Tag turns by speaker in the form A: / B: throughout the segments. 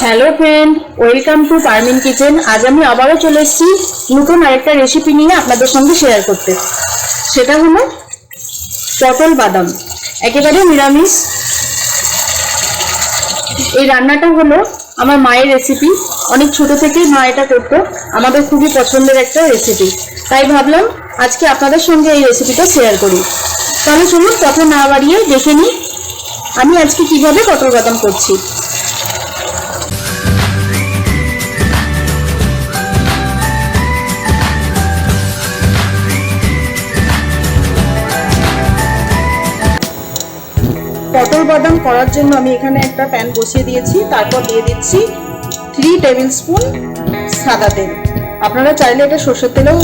A: Hello friend, welcome to Parmin kitchen. আজ আমি আবারও চলে এসেছি নতুন আরেকটা রেসিপি নিয়ে আপনাদের সঙ্গে শেয়ার করতে। সেটা হলো পটল বাদাম, একেবারে নিরামিষ। এই রান্নাটা হলো আমার মায়ের রেসিপি। অনেক ছোট থেকেই মা এটা করতো, আমাদের খুবই পছন্দের একটা রেসিপি। তাই ভাবলাম আজকে আপনাদের সঙ্গে এই রেসিপিটা শেয়ার করি। তাহলে চলুন কথা না বাড়িয়ে দেখে নিই আমি আজকে কিভাবে পটল বাদাম করছি। পটল বাদাম করার জন্য আমি এখানে একটা প্যান বসিয়ে দিয়েছি। তারপর দিয়ে দিচ্ছি 3 টেবিল স্পুন সাদা তেল। আপনারা চাইলে এটা সরষের তেলেও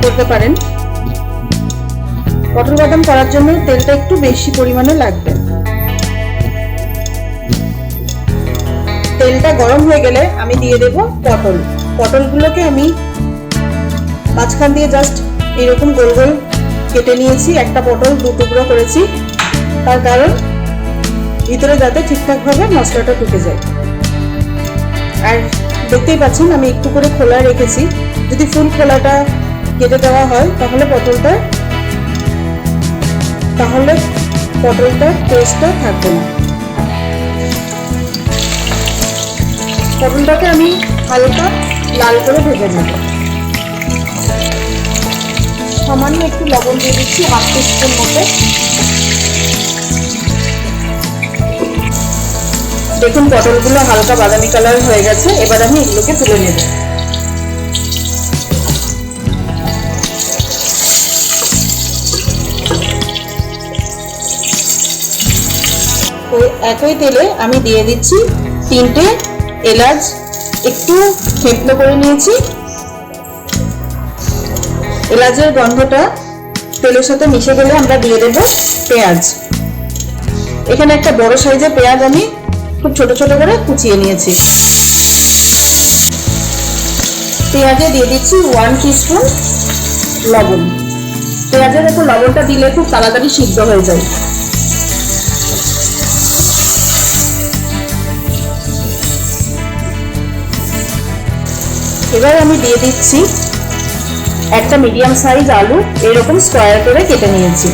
A: করতে পারেন। পটল বাদাম করার জন্য তেলটা একটু বেশি পরিমাণে লাগবে। তেলটা গরম হয়ে গেলে আমি দিয়ে দেব পটলগুলোকে আমি মাঝখান দিয়ে জাস্ট এরকম গোল গোল কেটে নিয়েছি। একটা পটল 2 টুকরো করেছি, তার কারণ ভিতরে যাতে ঠিকঠাক ভাবে মশলাটা ঢুকে যায়। আর দেখতেই পাচ্ছেন আমি একটু করে খোলা রেখেছি। যদি ফুল খোলাটা কেটে দেওয়া হয় তাহলে পটলটার টেস্টটা থাকবে না। পটলটাকে আমি হালকা লাল করে ভেজে নেব। সামান্য একটু লবণ দিয়ে দিচ্ছি, 1/2 টিস্পুন মতো। দেখুন পটলগুলো হালকা বাদামি কালার হয়ে গেছে। এবার আমি এগুলোকে তুলে নেব। ওই একই তেলে আমি দিয়ে দিচ্ছি 3টে এলাচ, একটু থেঁতলো করে নিয়েছি। এলাচের গন্ধটা তেলের সাথে মিশে গেলে আমরা দিয়ে দেব পেঁয়াজ। এখানে একটা বড় সাইজের পেঁয়াজ আমি খুব ছোট ছোট করে কুচিয়ে নিয়েছি। পেঁয়াজে দিয়ে দিচ্ছি 1 টিস্পুন লবণ। পেঁয়াজের উপর লবণটা দিলে খুব তাড়াতাড়ি সিদ্ধ হয়ে যায়। এবার আমি দিয়ে দিচ্ছি একটা মিডিয়াম সাইজ আলু, এরকম স্কোয়ার করে কেটে নিয়েছি।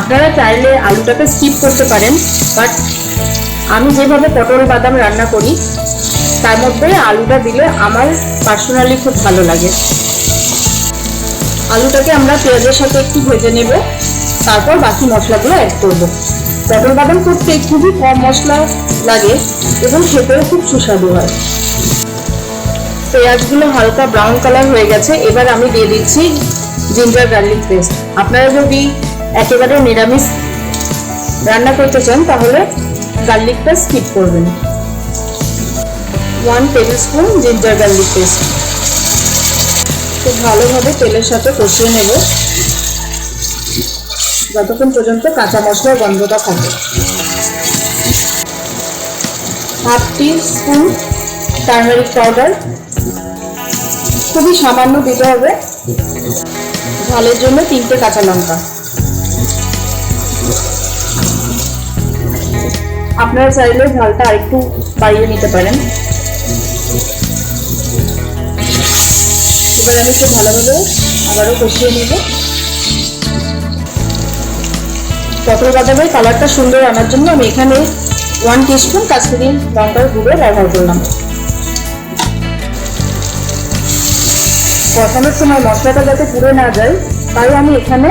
A: আপনারা চাইলে আলুটাকে স্কিপ করতে পারেন, বাট আমি যেভাবে পটল বাদাম রান্না করি তার মধ্যে আলুটা দিলে আমার পার্সোনালি খুব ভালো লাগে। আলুটাকে আমরা পেঁয়াজের সাথে একটু ভেজে নেব, তারপর বাকি মশলাগুলো অ্যাড করব। পটল বাদাম করতে খুবই কম মশলা লাগে এবং খেতেও খুব সুস্বাদু হয়। পেঁয়াজগুলো হালকা ব্রাউন কালার হয়ে গেছে। এবার আমি দিয়ে দিচ্ছি জিঞ্জার গার্লিক পেস্ট। আপনারা যদি একেবারে নিরামিষ রান্না করতে চান তাহলে গার্লিকটা স্কিপ করবেন। 1 tablespoon ginger garlic paste. খুব ভালোভাবে তেলের সাথে কষিয়ে নেব যতক্ষণ পর্যন্ত কাঁচা মশলার গন্ধটা থাকে। 1/2 টিস্পুন টার্মারিক পাউডার, খুবই সামান্য দিতে হবে। ঝালের জন্য 3টে কাঁচা লঙ্কা। আপনারা চাইলে ঝালটা আরেকটু বাড়িয়ে নিতে পারেন। এবার আমি খুব ভালোভাবে আবারও কষিয়ে নেব। পটল বাদামের কালারটা সুন্দর আনার জন্য আমি এখানে 1 টিস্পুন কাশ্মীরি লঙ্কার গুঁড়ো ব্যবহার করলাম। কষানোর সময় মশলাটা যাতে পুড়ে না যায় তাই আমি এখানে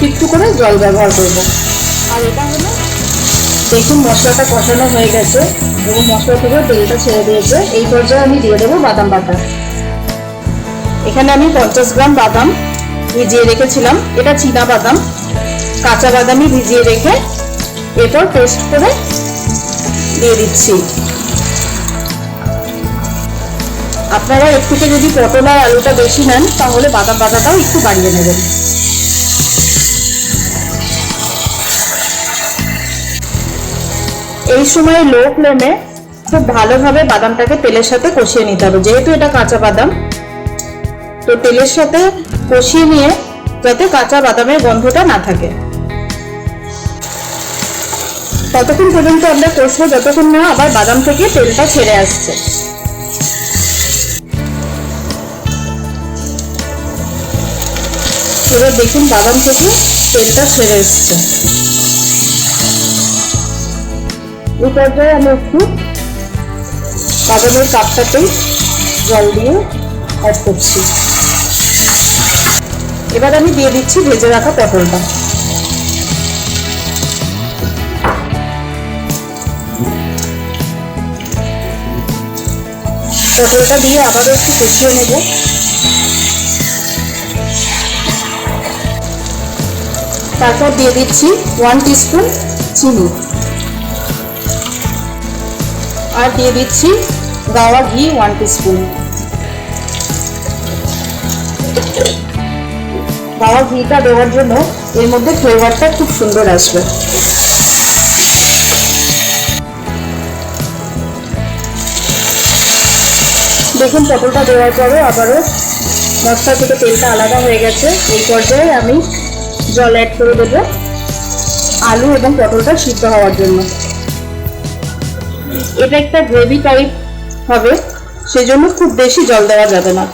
A: একটু করে জল ব্যবহার করব। আর এটা হলো, দেখুন মশলাটা কষানো হয়ে গেছে এবং মশলা থেকে তেলটা ছেড়ে দিয়েছে। এই পর্যায়ে আমি দিয়ে দেবো বাদাম বাটা। এখানে আমি 50 গ্রাম বাদাম ভিজিয়ে রেখেছিলাম। এটা চীনা বাদাম, কাঁচা বাদামই ভিজিয়ে রেখে এরপর পেস্ট করে দিয়ে দিচ্ছি। আপনারা এর থেকে যদি পটল আর আলুটা বেশি নেন তাহলে বাদাম বাটাটাও একটু বাড়িয়ে নেবেন। এই সময় লো ফ্লেমে খুব ভালোভাবে বাদামটাকে তেলের সাথে কষিয়ে নিতে হবে। যেহেতু এটা কাঁচা বাদাম, তো তেলের সাথে কষিয়ে নিয়ে যাতে কাঁচা বাদামের গন্ধটা না থাকে। ততক্ষণ পর্যন্ত আমরা কষবো যতক্ষণ না আবার বাদাম থেকে তেলটা ছেড়ে আসছে। এবার দেখুন বাদাম থেকে তেলটা ছেড়ে এসছে। এই পর্যায়ে আমি একটু বাদামের কাপটাতেই জল দিয়ে অ্যাড করছি। এবার আমি দিয়ে দিচ্ছি ভেজে রাখা পটলটা। পটলটা দিয়ে আবারও একটু কষিয়ে নেব। তারপর দিয়ে দিচ্ছি 1 টিস্পুন চিনি আর দিয়ে দিচ্ছি গাওয়া ঘি 1 টিস্পুন। গাওয়া ঘিটা দেওয়ার জন্য এর মধ্যে ফ্লেভারটা খুব সুন্দর আসবে। দেখুন পটলটা দেওয়ার পরে আবারও মশলা থেকে তেলটা আলাদা হয়ে গেছে। এই পর্যায়ে আমি জল অ্যাড করে দেবো আলু এবং পটলটা সিদ্ধ হওয়ার জন্য। এটা একটা গ্রেভি টাইপ হবে, সেজন্য খুব বেশি জল দেওয়া যাবে না।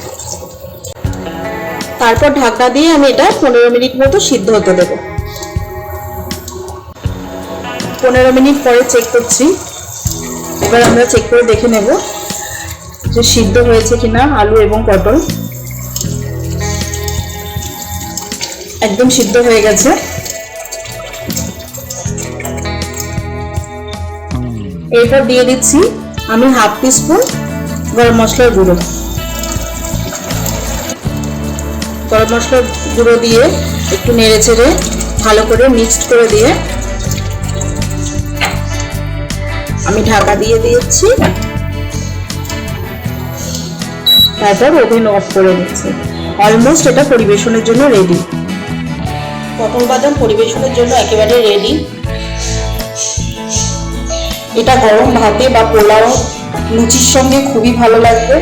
A: তারপর ঢাকনা দিয়ে আমি এটা 15 মিনিট মতো সিদ্ধ হতে দেব। 15 মিনিট পরে চেক করছি। এবার আমরা চেক করে দেখে নেব যে সিদ্ধ হয়েছে কিনা আলু এবং পটল। একদম সিদ্ধ হয়ে গেছে। এরপর দিয়ে দিচ্ছি আমি 1/2 টিস্পুন গরম মশলার গুঁড়ো। গরম মশলার গুঁড়ো দিয়ে একটু নেড়ে চেড়ে ভালো করে মিক্সড করে দিয়ে আমি ঢাকা দিয়ে দিয়েছি। তারপর ওভেন অফ করে দিচ্ছি। অলমোস্ট এটা পরিবেশনের জন্য রেডি। পটল বাদাম পরিবেশনের জন্য একেবারে রেডি। এটা গরম ভাতে বা পোলাও লুচির সঙ্গে খুবই ভালো লাগবে।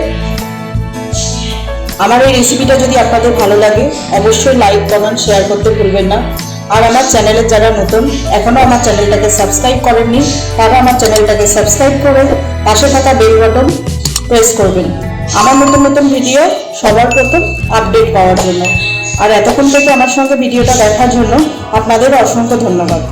A: আমার এই রেসিপিটা যদি আপনাদের ভালো লাগে অবশ্যই লাইক কমেন্ট শেয়ার করতে ভুলবেন না। আর আমার চ্যানেলে যারা নতুন এখনো আমার চ্যানেলটাকে সাবস্ক্রাইব করেননি তারা আমার চ্যানেলটাকে সাবস্ক্রাইব করে পাশে থাকা বেল বাটন প্রেস করবেন আমার নতুন নতুন ভিডিও সবার প্রথম আপডেট পাওয়ার জন্য। আর এতক্ষণ থেকে আমার সঙ্গে ভিডিওটা দেখার জন্য আপনাদের অসংখ্য ধন্যবাদ।